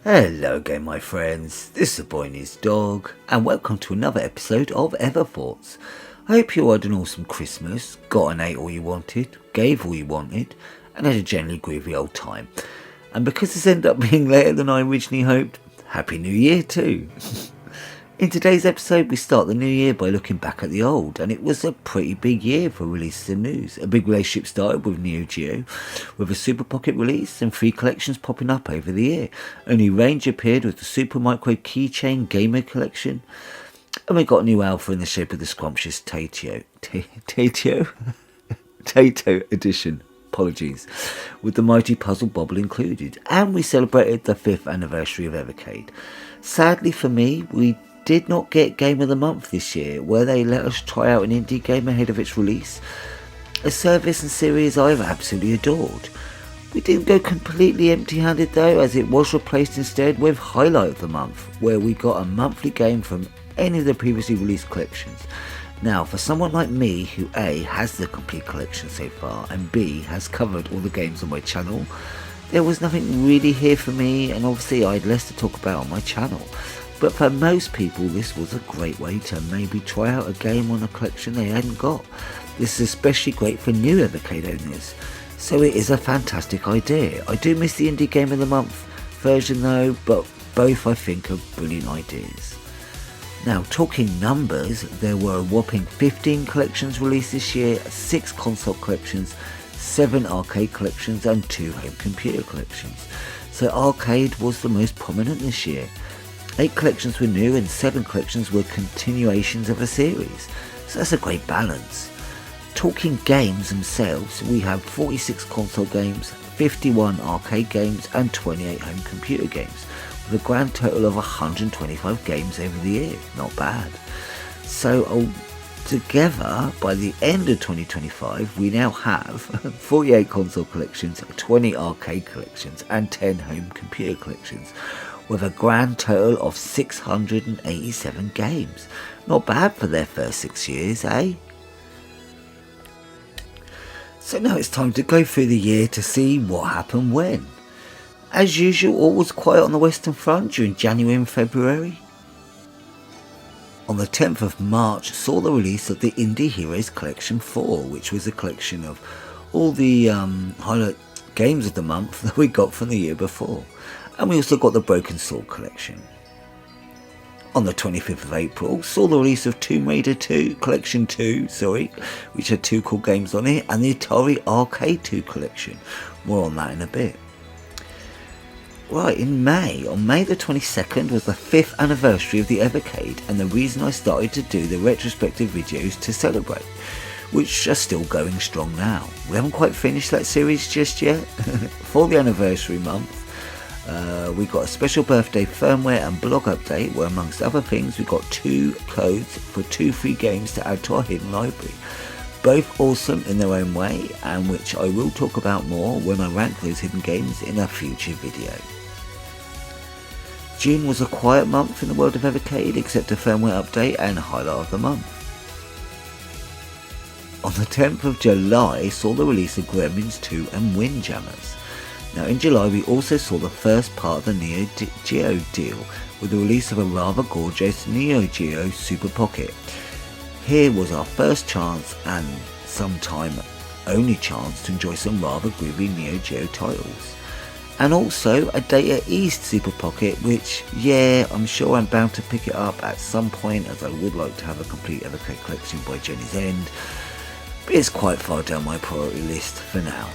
Hello again, my friends. This is the Boy News Dog, and welcome to another episode of Everthoughts. I hope you had an awesome Christmas, got and ate all you wanted, gave all you wanted, and had a generally groovy old time. And because this ended up being later than I originally hoped, Happy New Year too. In today's episode, we start the new year by looking back at the old, and it was a pretty big year for releases and news. A big relationship started with Neo Geo, with a Super Pocket release and 3 collections popping up over the year. A new range appeared with the Super Micro Keychain Gamer Collection, and we got a new alpha in the shape of the scrumptious Taito Edition. Apologies, with the mighty Puzzle Bobble included, and we celebrated the 5th anniversary of Evercade. Sadly for me, we did not get Game of the Month this year, where they let us try out an indie game ahead of its release, a service and series I've absolutely adored. We didn't go completely empty-handed though, as it was replaced instead with Highlight of the Month, where we got a monthly game from any of the previously released collections. Now, for someone like me, who A, has the complete collection so far, and B, has covered all the games on my channel, there was nothing really here for me, and obviously I had less to talk about on my channel. But for most people, this was a great way to maybe try out a game on a collection they hadn't got. This is especially great for new Evercade owners, so it is a fantastic idea. I do miss the Indie Game of the Month version though, but both I think are brilliant ideas. Now, talking numbers, there were a whopping 15 collections released this year, 6 console collections, 7 arcade collections and 2 home computer collections. So arcade was the most prominent this year. 8 collections were new and 7 collections were continuations of a series. So that's a great balance. Talking games themselves, we have 46 console games, 51 arcade games and 28 home computer games, with a grand total of 125 games over the year. Not bad. So together, by the end of 2025, we now have 48 console collections, 20 arcade collections and 10 home computer collections, with a grand total of 687 games. Not bad for their first 6 years, eh? So now it's time to go through the year to see what happened when. As usual, all was quiet on the Western Front during January and February. On the 10th of March saw the release of the Indie Heroes Collection 4, which was a collection of all the highlight games of the month that we got from the year before. And we also got the Broken Sword Collection. On the 25th of April saw the release of Tomb Raider 2 Collection 2, which had 2 cool games on it, and the Atari Arcade 2 Collection. More on that in a bit. Right, in May, on May the 22nd was the 5th anniversary of the Evercade, and the reason I started to do the retrospective videos to celebrate, which are still going strong now. We haven't quite finished that series just yet. For the anniversary month, we got a special birthday firmware and blog update, where amongst other things we got 2 codes for 2 free games to add to our hidden library. Both awesome in their own way, and which I will talk about more when I rank those hidden games in a future video. June was a quiet month in the world of Evercade, except a firmware update and highlight of the month. On the 10th of July saw the release of Gremlins 2 and Windjammers. Now in July we also saw the first part of the Neo Geo deal, with the release of a rather gorgeous Neo Geo Super Pocket. Here was our first chance, and sometime only chance, to enjoy some rather groovy Neo Geo titles. And also a Data East Super Pocket, which, yeah, I'm sure I'm bound to pick it up at some point, as I would like to have a complete Evercade collection by Journey's End, but it's quite far down my priority list for now.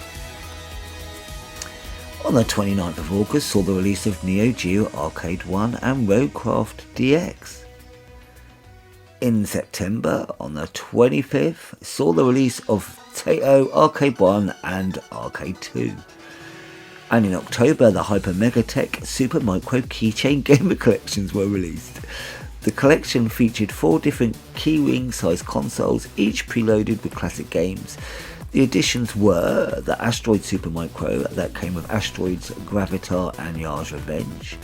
On the 29th of August saw the release of Neo Geo Arcade 1 and Roadcraft DX. In September, on the 25th, saw the release of Taito Arcade 1 and Arcade 2. And in October, the Hyper Megatech Super Micro Keychain Gamer Collections were released. The collection featured 4 different keyring sized consoles, each preloaded with classic games. The additions were the Asteroid Super Micro that came with Asteroids, Gravitar and Yar's Revenge,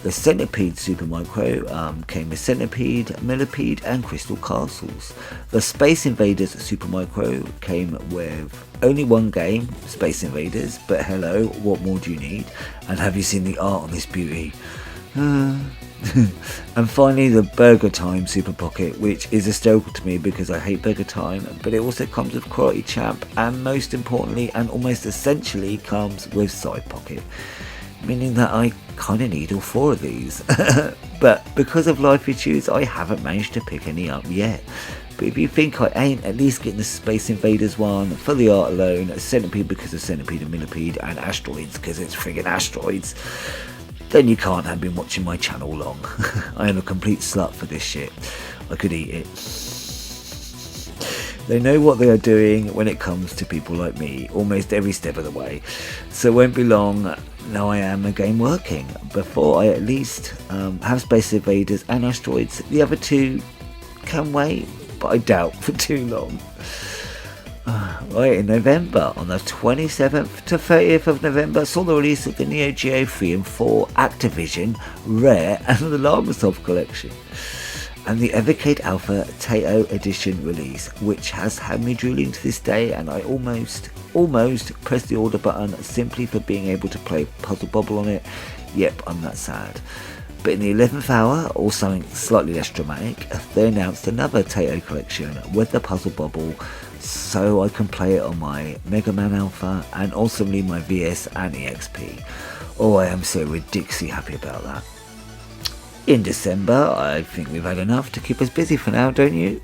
The Centipede Super Micro came with Centipede, Millipede and Crystal Castles. The Space Invaders Super Micro came with only one game, Space Invaders, but hello, what more do you need? And have you seen the art on this beauty? And finally the Burger Time Super Pocket, which is hysterical to me because I hate Burger Time, but it also comes with Karate Champ and most importantly and almost essentially comes with Side Pocket, meaning that I kind of need all four of these. But because of life issues I haven't managed to pick any up yet. But if you think I ain't at least getting the Space Invaders one for the art alone, Centipede because of Centipede and Millipede, and Asteroids because it's friggin' asteroids, then you can't have been watching my channel long. I am a complete slut for this shit. I could eat it. They know what they are doing when it comes to people like me, almost every step of the way. So it won't be long, now I am again working, before I at least have Space Invaders and Asteroids. The other two can wait, but I doubt for too long. Right, in November, on the 27th to 30th of November, saw the release of the Neo Geo 3 and 4 Activision, Rare and the Llamasoft collection, and the Evercade Alpha Teo Edition release, which has had me drooling to this day, and I almost pressed the order button simply for being able to play Puzzle Bobble on it. Yep, I'm that sad. But in the 11th hour, or something slightly less dramatic, they announced another Teo collection with the Puzzle Bobble, so I can play it on my Mega Man Alpha and ultimately my VS and EXP. Oh, I am so ridiculously happy about that. In December, I think we've had enough to keep us busy for now, don't you?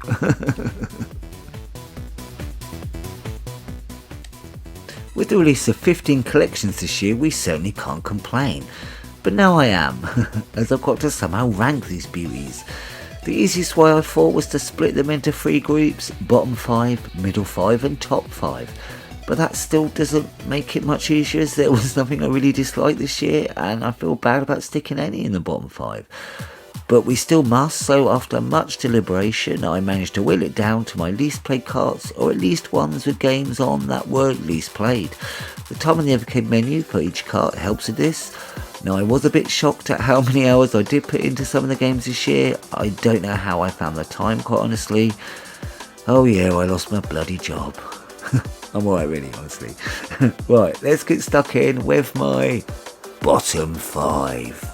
With the release of 15 collections this year, we certainly can't complain. But now I am, as I've got to somehow rank these beauties. The easiest way I thought was to split them into 3 groups, bottom 5, middle 5 and top 5. But that still doesn't make it much easier, as there was nothing I really disliked this year and I feel bad about sticking any in the bottom 5. But we still must, so after much deliberation I managed to whittle it down to my least played carts, or at least ones with games on that were least played. The time on the Evercade menu for each cart helps with this. Now I was a bit shocked at how many hours I did put into some of the games this year. I don't know how I found the time, quite honestly. Oh yeah, I lost my bloody job. I'm alright really, honestly. Right, let's get stuck in with my bottom 5.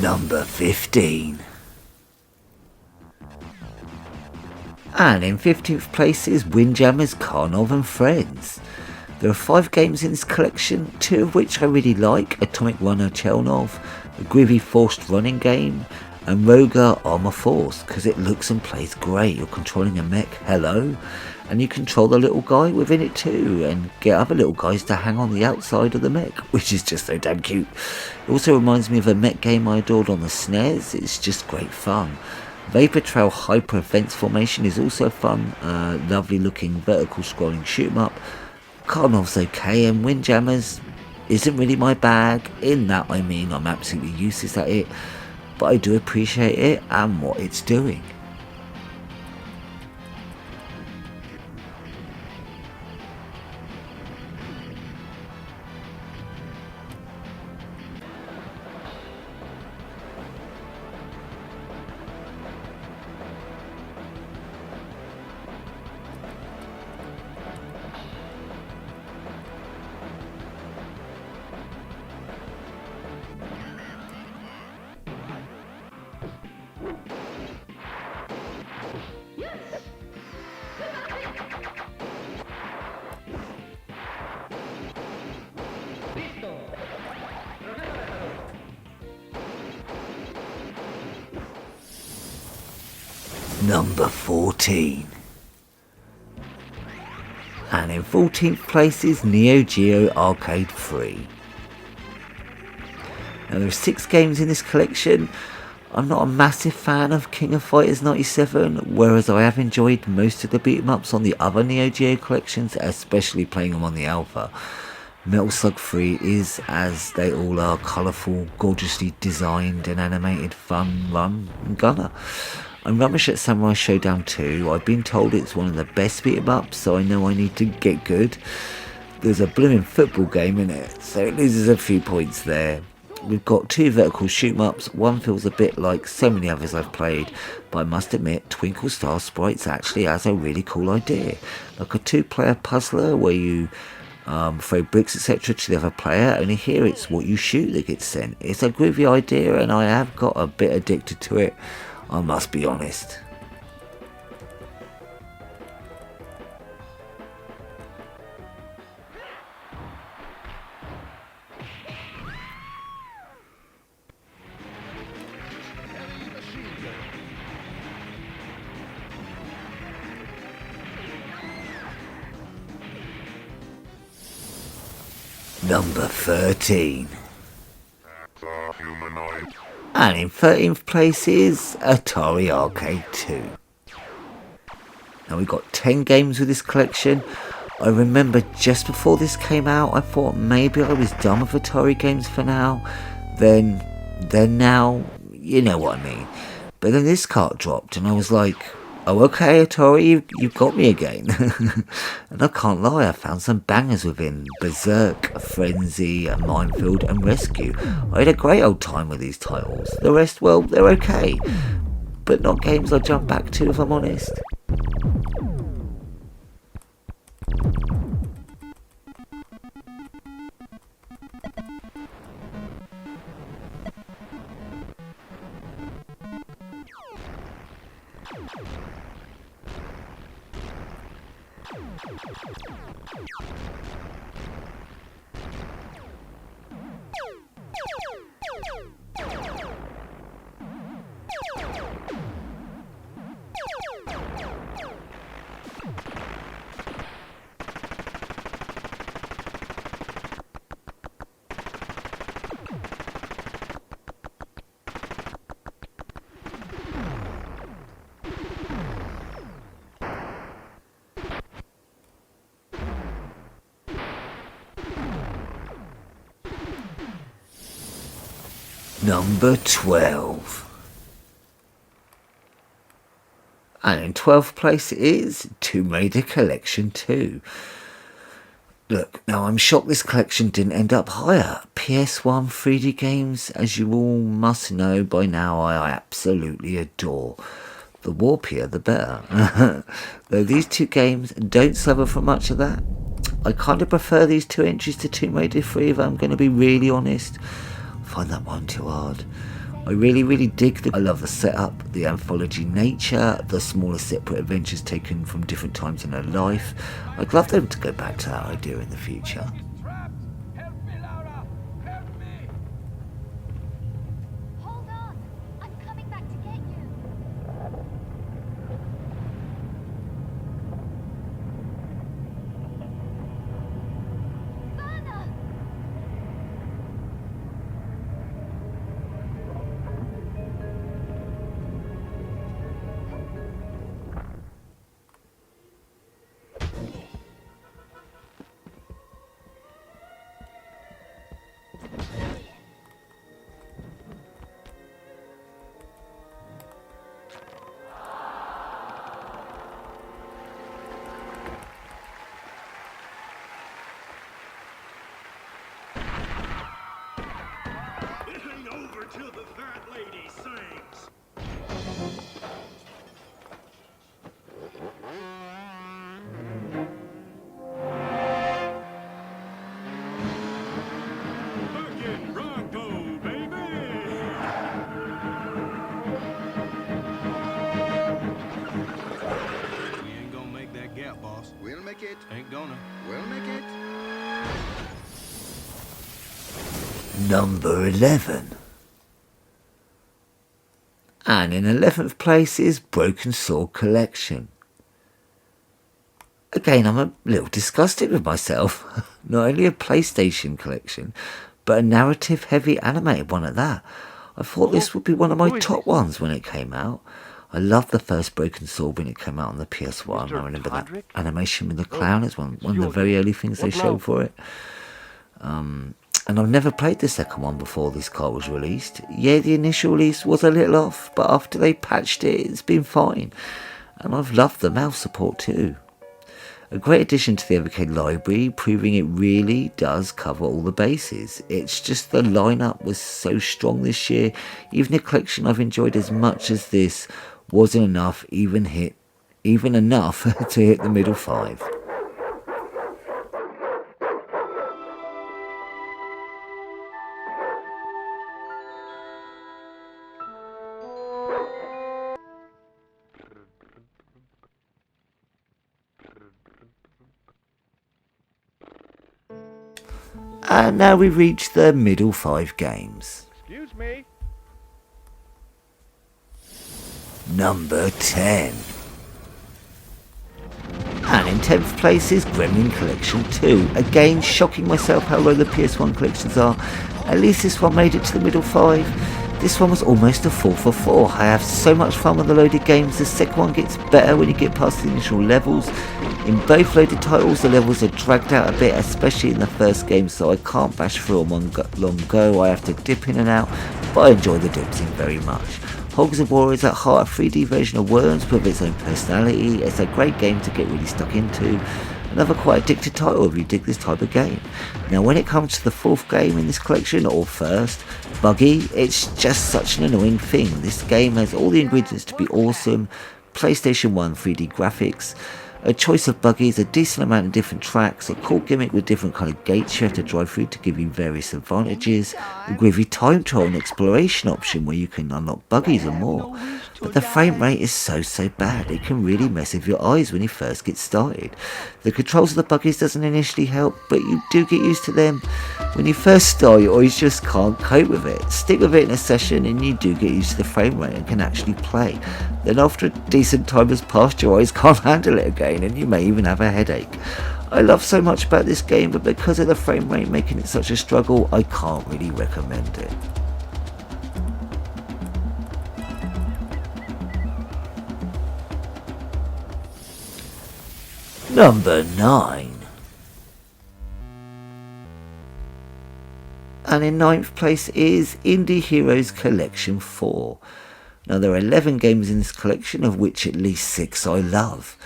Number 15. And in 15th place is Windjammers, Karnov and Friends. There are 5 games in this collection, 2 of which I really like: Atomic Runner Chelnov, the Groovy Forced Running game, and Rogar Armor Force, because it looks and plays great. You're controlling a mech, hello, and you control the little guy within it too, and get other little guys to hang on the outside of the mech, which is just so damn cute. It also reminds me of a mech game I adored on the SNES. It's just great fun. Vapor Trail Hyper Fence Formation is also fun, lovely looking vertical scrolling shoot 'em up. Karnov's okay, and Windjammers isn't really my bag, in that I mean I'm absolutely useless at it, but I do appreciate it and what it's doing. Number 14. And in 14th place is Neo Geo Arcade 3. Now there are 6 games in this collection. I'm not a massive fan of King of Fighters 97, whereas I have enjoyed most of the beat 'em ups on the other Neo Geo collections, especially playing them on the Alpha. Metal Slug 3 is, as they all are, colourful, gorgeously designed and animated, fun run and gunner. I'm rubbish at Samurai Showdown 2. I've been told it's one of the best beat 'em ups, so I know I need to get good. There's a blooming football game in it, so it loses a few points there. We've got 2 vertical shoot 'em ups. One feels a bit like so many others I've played, but I must admit Twinkle Star Sprites actually has a really cool idea. Like a 2-player puzzler where you throw bricks etc to the other player, only here it's what you shoot that gets sent. It's a groovy idea and I have got a bit addicted to it, I must be honest. Number 13. And in 13th place is Atari Arcade 2. Now we've got 10 games with this collection. I remember just before this came out I thought maybe I was done with Atari games for now. Then now, you know what I mean. But then this cart dropped and I was like, oh okay Atari, you've got me again. And I can't lie, I found some bangers within Berserk, Frenzy, Minefield and Rescue. I had a great old time with these titles. The rest, well, they're okay, but not games I jump back to if I'm honest. Number 12. And in 12th place is Tomb Raider Collection 2. Look, now I'm shocked this collection didn't end up higher. PS1 3D games, as you all must know by now, I absolutely adore. The warpier, the better. Though these 2 games don't suffer from much of that. I kind of prefer these 2 entries to Tomb Raider 3 if I'm going to be really honest. I find that one too hard. I really dig I love the setup, the anthology nature, the smaller separate adventures taken from different times in her life. I'd love them to go back to that idea in the future. Hold on, I'm coming back to get you. Werner! Till the fat lady sings. Fucking Bronco, baby! We ain't gonna make that gap, boss. We'll make it. Ain't gonna. We'll make it. Number 11. And in 11th place is Broken Sword Collection. Again, I'm a little disgusted with myself. Not only a PlayStation collection, but a narrative heavy animated one at that. I thought this would be one of my top ones when it came out. I loved the first Broken Sword when it came out on the PS1. I remember that animation with the clown. It's one of the very early things they showed for it. And I've never played the second one before this cart was released. Yeah, the initial release was a little off, but after they patched it, it's been fine. And I've loved the mouse support too. A great addition to the Evercade library, proving it really does cover all the bases. It's just the lineup was so strong this year, even a collection I've enjoyed as much as this wasn't enough, even enough to hit the middle 5. And now we reach the middle 5 games. Excuse me. Number 10. And in 10th place is Gremlin Collection 2. Again, shocking myself how low the PS1 collections are. At least this one made it to the middle 5. This one was almost a 4 for 4. I have so much fun with the loaded games. The second one gets better when you get past the initial levels. In both loaded titles, the levels are dragged out a bit, especially in the first game, so I can't bash through them on long go. I have to dip in and out, but I enjoy the dipsing very much. Hogs of War is at heart a 3D version of Worms with its own personality. It's a great game to get really stuck into. Another quite addictive title if you dig this type of game. Now when it comes to the 4th game in this collection, or first, Buggy, it's just such an annoying thing. This game has all the ingredients to be awesome. PlayStation 1 3D graphics, a choice of buggies, a decent amount of different tracks, a cool gimmick with different kind of gates you have to drive through to give you various advantages, a groovy time trial and exploration option where you can unlock buggies and more. But the frame rate is so bad, it can really mess with your eyes when you first get started. The controls of the buggies doesn't initially help, but you do get used to them. When you first start, your eyes just can't cope with it. Stick with it in a session and you do get used to the frame rate and can actually play. Then after a decent time has passed, your eyes can't handle it again and you may even have a headache. I love so much about this game, but because of the frame rate making it such a struggle, I can't really recommend it. Number 9. And in 9th place is Indie Heroes Collection 4. Now there are 11 games in this collection, of which at least 6 I love.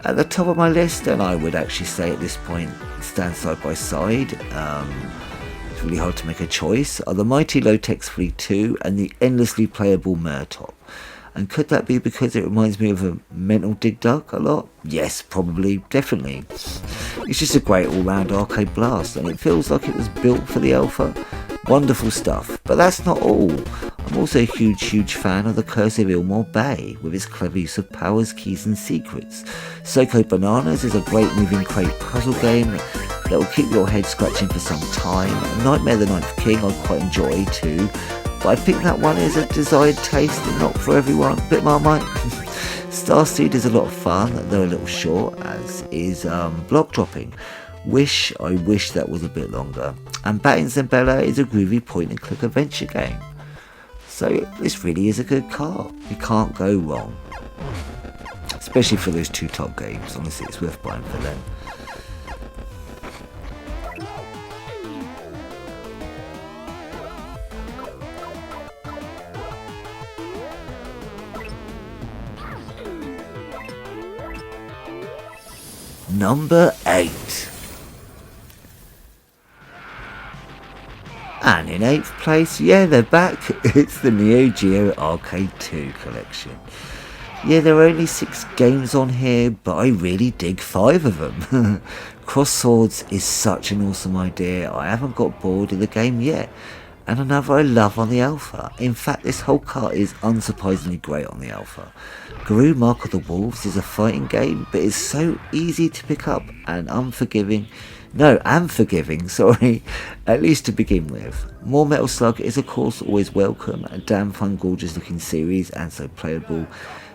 At the top of my list, and I would actually say at this point stand side by side, it's really hard to make a choice, are the Mighty Lotex Fleet 2 and the endlessly playable Murtop. And could that be because it reminds me of a Mental Dig Dug a lot? Yes, probably, definitely. It's just a great all-round arcade blast, and it feels like it was built for the alpha. Wonderful stuff, but that's not all. I'm also a huge fan of the Curse of Ilmore Bay, with its clever use of powers, keys and secrets. Soko Bananas is a great moving crate puzzle game that will keep your head scratching for some time. Nightmare the Ninth King I quite enjoy too, but I think that one is a desired taste and not for everyone. Bit Marmite. Starseed is a lot of fun, though a little short, as is block dropping. I wish that was a bit longer. And Battins and Bella is a groovy point and click adventure game. So this really is a good cart. You can't go wrong. Especially for those 2 top games. Honestly, it's worth buying for them. Number 8. And in 8th place, yeah, they're back. It's the Neo Geo Arcade 2 collection. Yeah, there are only 6 games on here, but I really dig 5 of them. Cross Swords is such an awesome idea. I haven't got bored of the game yet. And another I love on the alpha. In fact, this whole cart is unsurprisingly great on the alpha. Garou Mark of the Wolves is a fighting game, but it's so easy to pick up and forgiving, at least to begin with. More Metal Slug is of course always welcome, a damn fun gorgeous looking series and so playable.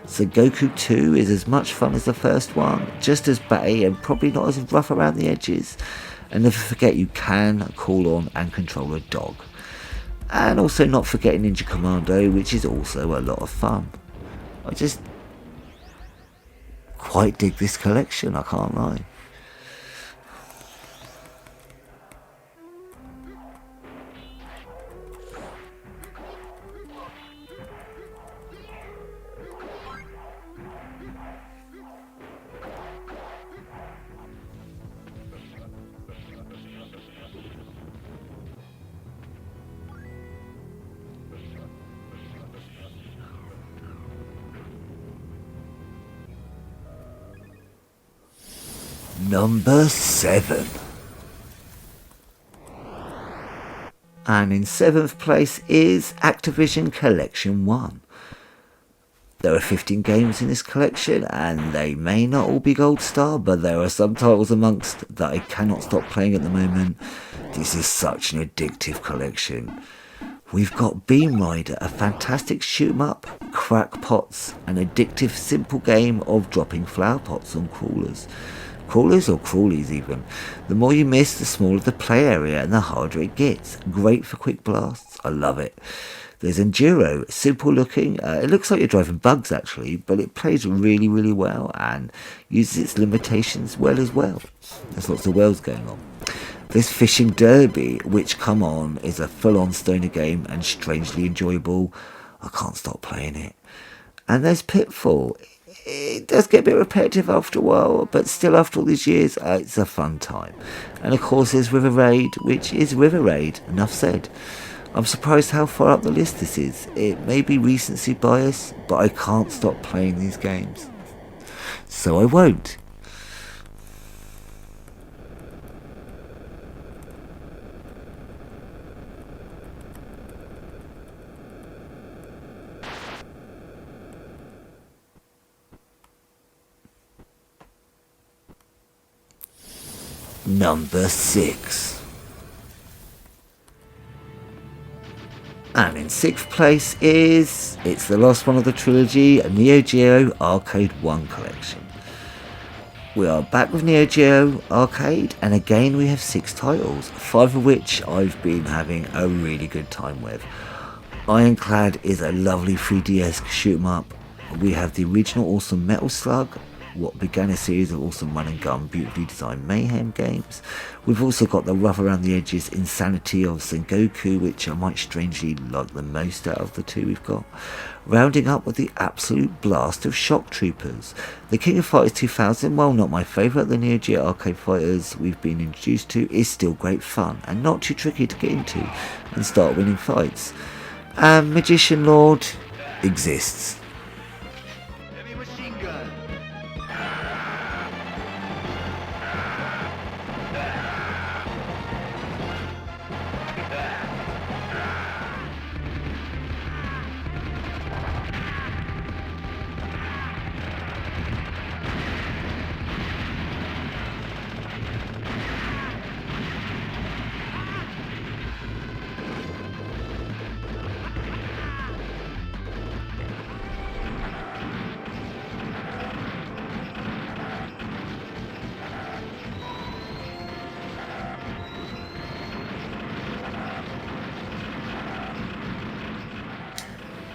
So Goku 2 is as much fun as the first one, just as batty and probably not as rough around the edges. And never forget you can call on and control a dog. And also not forgetting Ninja Commando, which is also a lot of fun. I just quite dig this collection, I can't lie. Number 7. And in 7th place is Activision Collection 1. There are 15 games in this collection, and they may not all be Gold Star, but there are some titles amongst that I cannot stop playing at the moment. This is such an addictive collection. We've got Beam Rider, a fantastic shoot 'em up, Crackpots, an addictive simple game of dropping flower pots on crawlers. Crawlers or crawlies even. The more you miss, the smaller the play area and the harder it gets. Great for quick blasts. I love it. There's Enduro, simple looking. It looks like you're driving bugs actually, but it plays really, really well and uses its limitations well as well. There's lots of wells going on. There's Fishing Derby, which, come on, is a full-on stoner game and strangely enjoyable. I can't stop playing it. And there's Pitfall. It does get a bit repetitive after a while, but still after all these years, it's a fun time. And of course there's River Raid, which is River Raid, enough said. I'm surprised how far up the list this is. It may be recency bias, but I can't stop playing these games. So I won't. Number 6. And in 6th place is, it's the last one of the trilogy, a Neo Geo Arcade 1 collection. We are back with Neo Geo Arcade, and again we have 6 titles, 5 of which I've been having a really good time with. Ironclad is a lovely 3D-esque shoot 'em up. We have the original awesome Metal Slug, what began a series of awesome run and gun, beautifully designed mayhem games. We've also got the rough around the edges insanity of Sengoku, which I might strangely like the most out of the 2 we've got. Rounding up with the absolute blast of Shock Troopers. The King of Fighters 2000, while not my favourite, the Neo Geo arcade fighters we've been introduced to, is still great fun and not too tricky to get into and start winning fights. And Magician Lord exists. Heavy machine gun.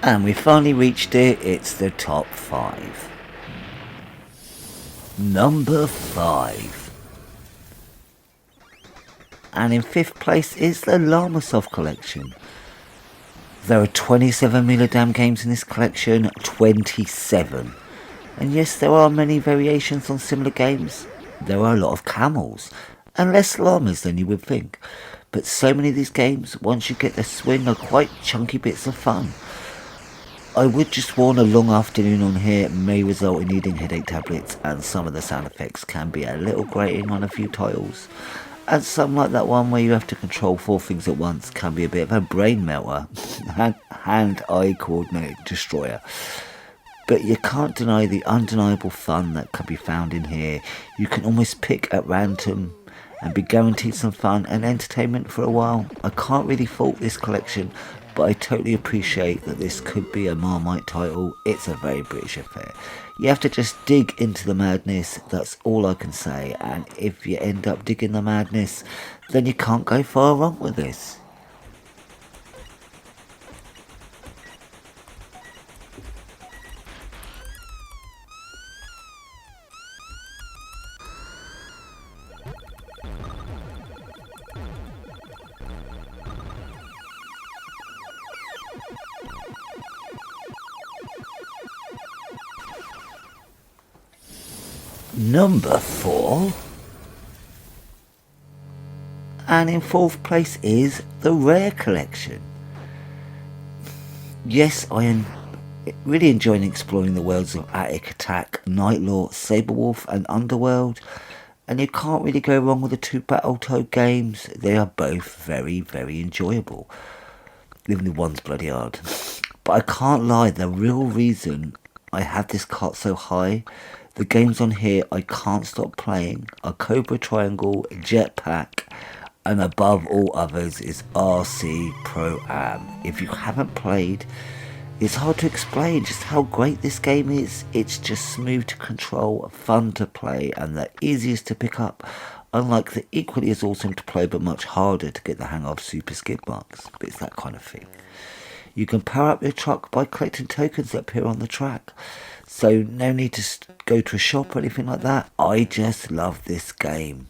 And we finally reached it. It's the top 5. Number 5. And in 5th place is the Llamasoft collection. There are 27 Milodam games in this collection. 27. And yes, there are many variations on similar games. There are a lot of camels and less llamas than you would think. But so many of these games, once you get the swing, are quite chunky bits of fun. I would just warn a long afternoon on here may result in needing headache tablets, and some of the sound effects can be a little grating on a few titles. And some, like that one where you have to control 4 things at once, can be a bit of a brain melter, hand-eye coordinate destroyer. But you can't deny the undeniable fun that can be found in here. You can almost pick at random and be guaranteed some fun and entertainment for a while. I can't really fault this collection, but I totally appreciate that this could be a Marmite title. It's a very British affair. You have to just dig into the madness, that's all I can say, and if you end up digging the madness, then you can't go far wrong with this. Number 4. And in 4th place is the Rare collection. Yes, I am really enjoying exploring the worlds of Attic Attack, Nightlore, Saberwolf and Underworld. and you can't really go wrong with the two Battletoad games. They are both very, very enjoyable. Even the one's bloody hard. But I can't lie, the real reason I have this cart so high, the games on here I can't stop playing are Cobra Triangle, Jetpack, and above all others is RC Pro-Am. If you haven't played, it's hard to explain just how great this game is. It's just smooth to control, fun to play, and the easiest to pick up. Unlike the equally as awesome to play but much harder to get the hang of Super Skid Marks. But it's that kind of thing. You can power up your truck by collecting tokens that appear on the track. So no need to go to a shop or anything like that. I just love this game.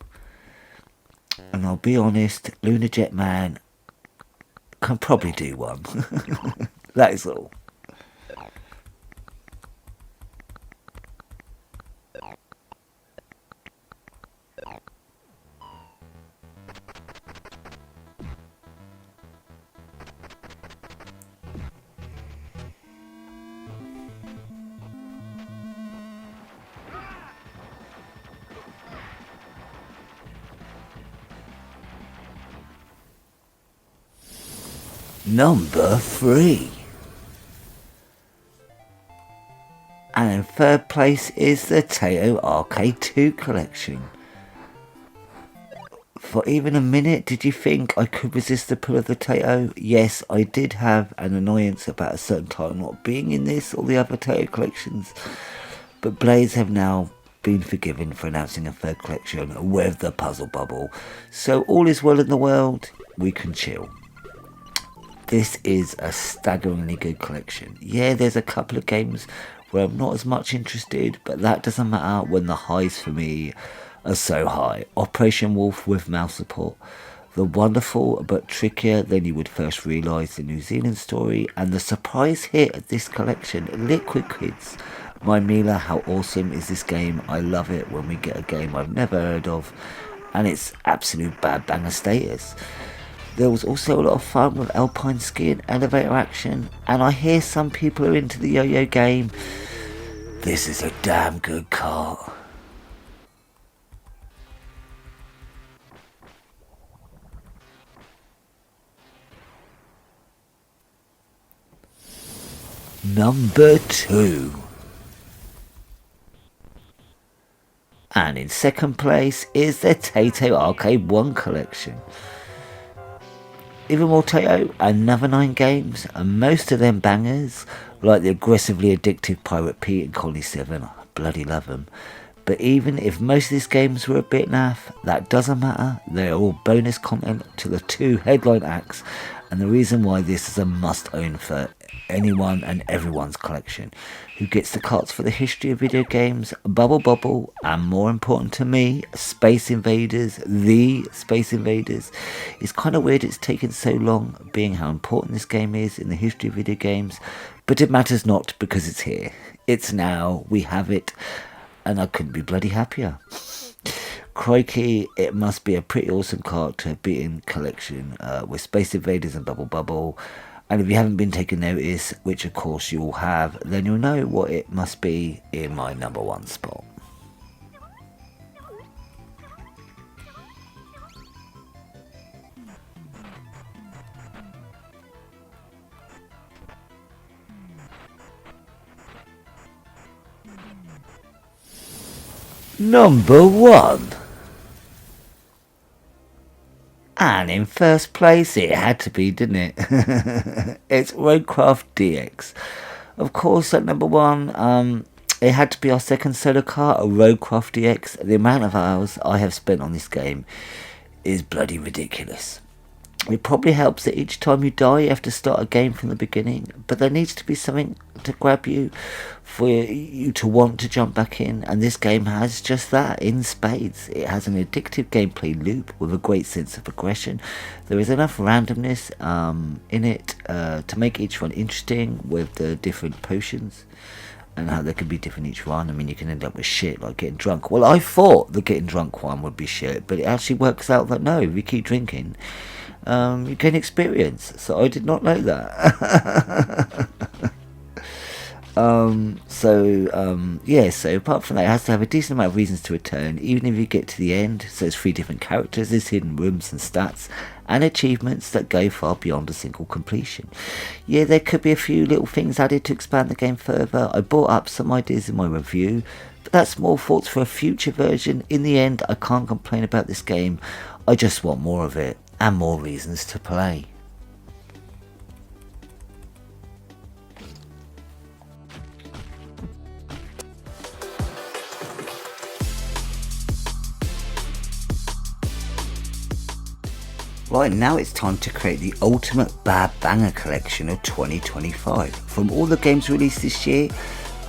And I'll be honest, Lunar Jet Man can probably do one. That is all. Number 3. And in third place is the Taito Arcade 2 collection. For even a minute, did you think I could resist the pull of the Taito? Yes, I did have an annoyance about a certain title not being in this or the other Taito collections. But Blaze have now been forgiven for announcing a third collection with the Puzzle Bubble. So all is well in the world, we can chill. This is a staggeringly good collection. Yeah, there's a couple of games where I'm not as much interested, but that doesn't matter when the highs for me are so high. Operation Wolf with mouse support, the wonderful but trickier than you would first realise the New Zealand story, and the surprise hit of this collection, Liquid Kids. My Mila, how awesome is this game? I love it when we get a game I've never heard of, and it's absolute bad banger status. There was also a lot of fun with alpine ski and elevator action, and I hear some people are into the yo-yo game. This is a damn good cart. Number 2. And in second place is the Taito Arcade 1 collection. Even more Taito, another 9 games, and most of them bangers, like the aggressively addictive Pirate Pete and Colony 7, I bloody love them. But even if most of these games were a bit naff, that doesn't matter, they're all bonus content to the 2 headline acts, and the reason why this is a must-own for anyone and everyone's collection who gets the carts for the history of video games, Bubble Bobble, and more important to me, Space Invaders, the Space Invaders. It's kind of weird it's taken so long, being how important this game is in the history of video games, but it matters not because it's here. It's now, we have it, and I couldn't be bloody happier. Crikey, it must be a pretty awesome cart to have beaten collection with Space Invaders and Bubble Bubble. And if you haven't been taking notice, which of course you all have, then you'll know what it must be in my number 1 spot. Number 1. And in first place, it had to be, didn't it? It's Roadcraft DX. Of course, at number 1, it had to be our second solo car, a Roadcraft DX. The amount of hours I have spent on this game is bloody ridiculous. It probably helps that each time you die, you have to start a game from the beginning. But there needs to be something to grab you for you to want to jump back in. And this game has just that in spades. It has an addictive gameplay loop with a great sense of progression. There is enough randomness in it to make each one interesting with the different potions. And how they can be different each one. I mean, you can end up with shit like getting drunk. Well, I thought the getting drunk one would be shit. But it actually works out that no, if you keep drinking, you gain experience. So I did not know that. So apart from that, it has to have a decent amount of reasons to return, even if you get to the end. So it's 3 different characters, there's hidden rooms and stats, and achievements that go far beyond a single completion. Yeah, there could be a few little things added to expand the game further. I brought up some ideas in my review, but that's more thoughts for a future version. In the end, I can't complain about this game. I just want more of it, and more reasons to play. Right, now it's time to create the ultimate Bad Banger collection of 2025. From all the games released this year,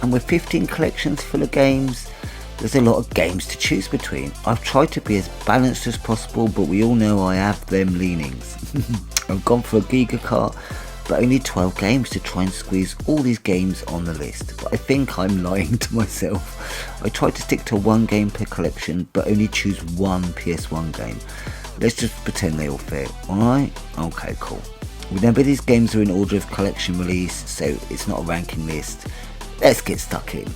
and with 15 collections full of games, there's a lot of games to choose between. I've tried to be as balanced as possible, but we all know I have them leanings. I've gone for a Giga Kart, but only 12 games to try and squeeze all these games on the list. But I think I'm lying to myself. I tried to stick to one game per collection, but only choose one PS1 game. Let's just pretend they all fit, alright? Okay, cool. Remember, these games are in order of collection release, so it's not a ranking list. Let's get stuck in.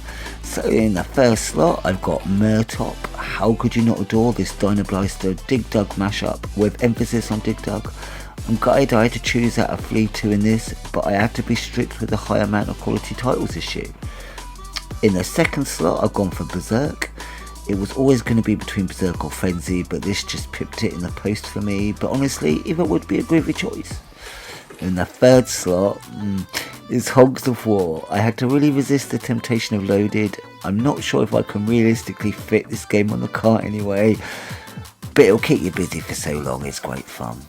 So in the first slot, I've got Murtop. How could you not adore this Dynableister Dig Dug mashup with emphasis on Dig Dug? I'm gutted I had to choose out of Flea 2 in this, but I had to be strict with the high amount of quality titles this year. In the second slot, I've gone for Berserk. It was always going to be between Berserk or Frenzy, but this just pipped it in the post for me. But honestly, either would be a groovy choice. In the third slot is Hogs of War. I had to really resist the temptation of Loaded. I'm not sure if I can realistically fit this game on the cart anyway, but it'll keep you busy for so long. It's great fun.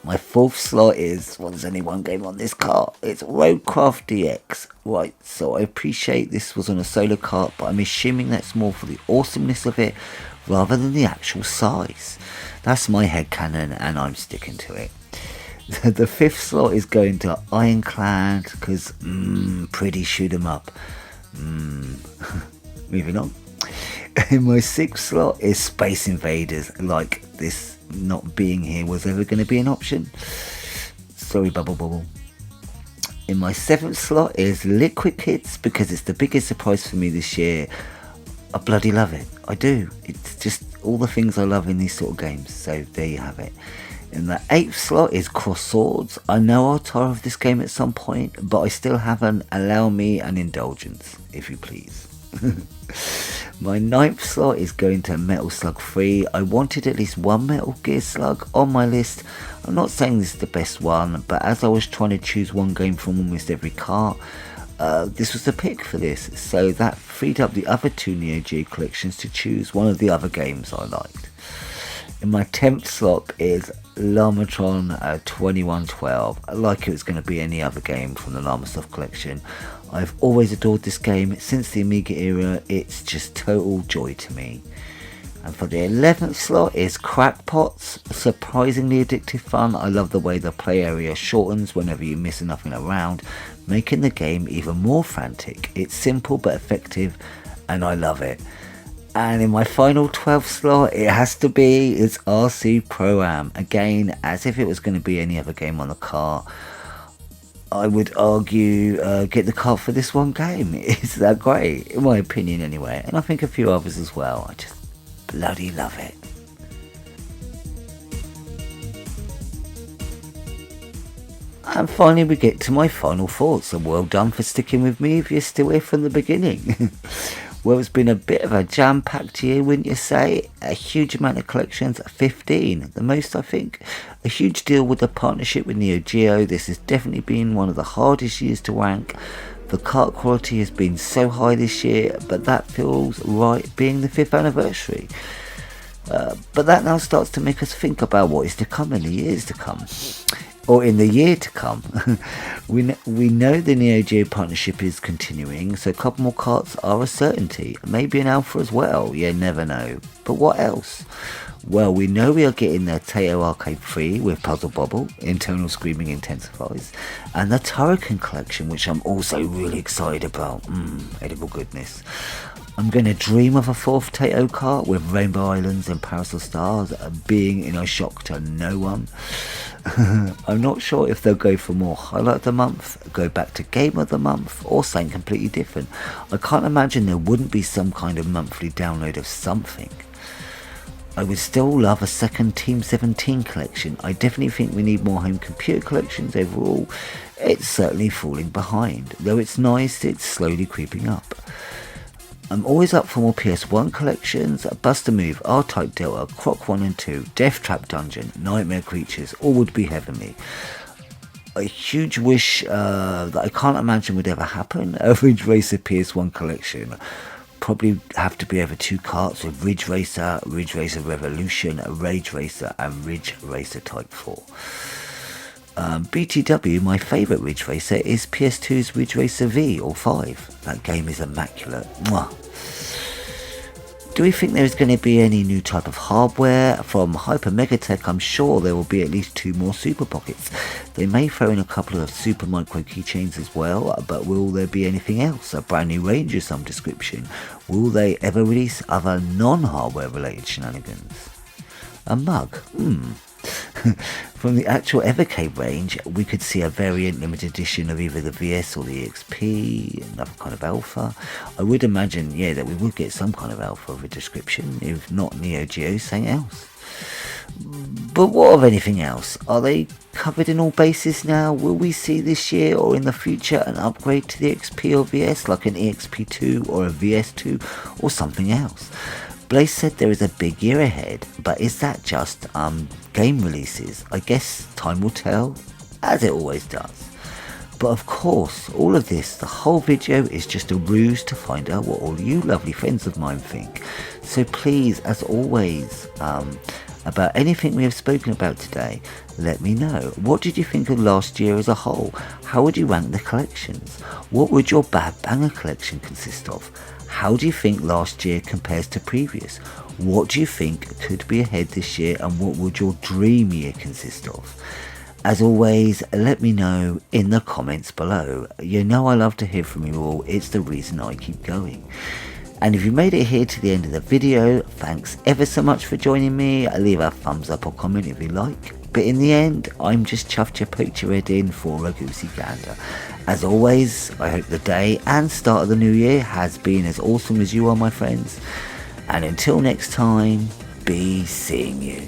My fourth slot is, well, there's only one game on this cart. It's Roadcraft DX. Right, so I appreciate this was on a solo cart, but I'm assuming that's more for the awesomeness of it rather than the actual size. That's my headcanon, and I'm sticking to it. The fifth slot is going to Ironclad, because, pretty shoot 'em up. Moving on. In my sixth slot is Space Invaders, like this not being here was ever going to be an option. Sorry, Bubble. In my seventh slot is Liquid Kids, because it's the biggest surprise for me this year. I bloody love it. I do. It's just all the things I love in these sort of games. So there you have it. In the eighth slot is Cross Swords. I know I'll tire of this game at some point, but I still haven't. Allow me an indulgence, if you please. My ninth slot is going to Metal Slug 3. I wanted at least one Metal Gear Slug on my list. I'm not saying this is the best one, but as I was trying to choose one game from almost every cart, this was the pick for this. So that freed up the other two Neo Geo collections to choose one of the other games I liked. In my 10th slot is Lamatron 2112. Like it was going to be any other game from the Lamasoft collection. I've always adored this game since the Amiga era. It's just total joy to me. And for the 11th slot is Crackpots. Surprisingly addictive fun. I love the way the play area shortens whenever you miss nothing around, making the game even more frantic. It's simple but effective, and I love it. And in my final 12th slot, it has to be, it's RC Pro-Am. Again, as if it was going to be any other game on the cart. I would argue, get the cart for this one game. It's that great, in my opinion anyway. And I think a few others as well. I just bloody love it. And finally we get to my final thoughts. So well done for sticking with me if you're still here from the beginning. Well, it's been a bit of a jam-packed year, wouldn't you say? A huge amount of collections, 15, the most I think. A huge deal with the partnership with Neo Geo. This has definitely been one of the hardest years to rank. The cart quality has been so high this year, but that feels right being the 5th anniversary. But that now starts to make us think about what is to come in the years to come. Or in the year to come. We know the Neo Geo partnership is continuing, so a couple more carts are a certainty. Maybe an alpha as well, you never know. But what else? Well, we know we are getting the Teo Arcade 3 with Puzzle Bobble, Internal Screaming Intensifies, and the Turrican collection, which I'm also really excited about. Edible goodness. I'm going to dream of a 4th Tato cart with Rainbow Islands and Parasol Stars being in a shock to no one. I'm not sure if they'll go for more Highlight of the Month, go back to Game of the Month, or something completely different. I can't imagine there wouldn't be some kind of monthly download of something. I would still love a second Team 17 collection. I definitely think we need more home computer collections overall. It's certainly falling behind. Though it's nice, it's slowly creeping up. I'm always up for more PS1 collections. Buster Move, R-Type Delta, Croc 1 and 2, Death Trap Dungeon, Nightmare Creatures, all would be heavenly. A huge wish that I can't imagine would ever happen, a Ridge Racer PS1 collection. Probably have to be over 2 carts with Ridge Racer Revolution, Rage Racer and Ridge Racer Type 4. BTW, my favourite Ridge Racer is PS2's Ridge Racer V or 5. That game is immaculate. Mwah. Do we think there is going to be any new type of hardware? From Hyper Megatech, I'm sure there will be at least 2 more Super Pockets. They may throw in a couple of Super Micro keychains as well, but will there be anything else? A brand new range of some description? Will they ever release other non-hardware related shenanigans? A mug? From the actual Evercade range, we could see a variant limited edition of either the VS or the XP, another kind of alpha. I would imagine, that we would get some kind of alpha of a description, if not Neo Geo, something else. But what of anything else? Are they covered in all bases now? Will we see this year or in the future an upgrade to the XP or VS, like an EXP2 or a VS2 or something else? Blaze said there is a big year ahead, but is that just game releases? I guess time will tell, as it always does. But of course, all of this, the whole video is just a ruse to find out what all you lovely friends of mine think. So please, as always, about anything we have spoken about today, let me know. What did you think of last year as a whole? How would you rank the collections? What would your Bad Banger collection consist of? How do you think last year compares to previous? What do you think could be ahead this year, and what would your dream year consist of? As always, let me know in the comments below. You know I love to hear from you all. It's the reason I keep going. And if you made it here to the end of the video, thanks ever so much for joining me. Leave a thumbs up or comment if you like. But in the end, I'm just chuffed you poked your head in for a goosey gander. As always, I hope the day and start of the new year has been as awesome as you are, my friends. And until next time, be seeing you.